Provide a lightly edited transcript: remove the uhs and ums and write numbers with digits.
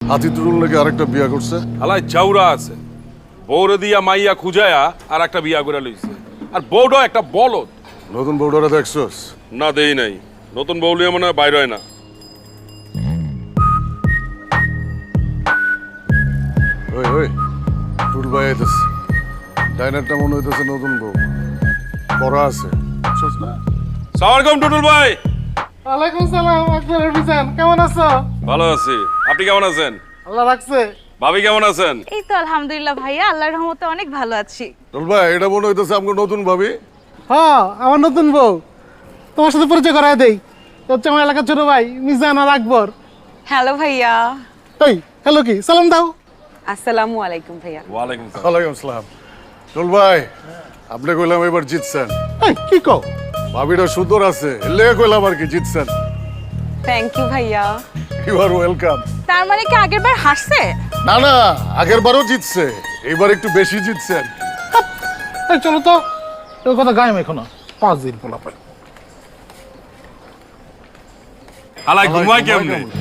হাতিতুরুল নাকি আরেকটা বিয়া করছে। আলাই চাউরা আছে, বউরে দিয়া মাইয়া খুঁজায়া আর একটা বিয়া করে লইছে। আর বউটা একটা বলদ। নতুন বউডারে দেখছস? না দেই নাই, নতুন বউ লিয়ে মনে হয় বাইর হয় না। ওই ওই টুল ভাই আইতেছে, ডাইনারটা মনে হইতেছে নতুন বউ, পড়া আছে বুঝছস না? সালাম আলাইকুম টুটুল ভাই। ওয়ালাইকুম সালাম। আকবর হোসেন, কেমন আছো? ভালো আছি, আপনি কেমন আছেন? আল্লাহ রাখছে। ভাবি কেমন আছেন? এই তো আলহামদুলিল্লাহ ভাইয়া, আল্লাহর রহমতে অনেক ভালো আছি। টুল ভাই এটা মনে হইতেছে আমাকে নতুন ভাবি। হ্যাঁ, আমার নতুন বউ। তোমার সাথে পরিচয় করায় দেই। তো হচ্ছে আমার এলাকার ছোট ভাই মিজান আর আকবর। হ্যালো ভাইয়া। এই হ্যালো, কি সালাম দাও। আসসালামু আলাইকুম ভাইয়া। ওয়ালাইকুম আসসালাম। ওয়ালাইকুম আসসালাম। টুল ভাই আপনি কইলাম এবার জিতছেন। এই কি কও? ভাবিটা সুন্দর আছে, এলে কইলাম আর কি জিতছেন। থ্যাংক ইউ ভাইয়া। You are welcome. তার মানে কি আগের বার হারছে? না না, আগের বারও জিতছে, এইবার একটু বেশি জিতছেন। এই চলো তো, তোর কথা গায়ে মেখো না। 5 দিন পোলা পাই। আলাই ঘুমায় ঘুমায় কেমনে? কেমনে?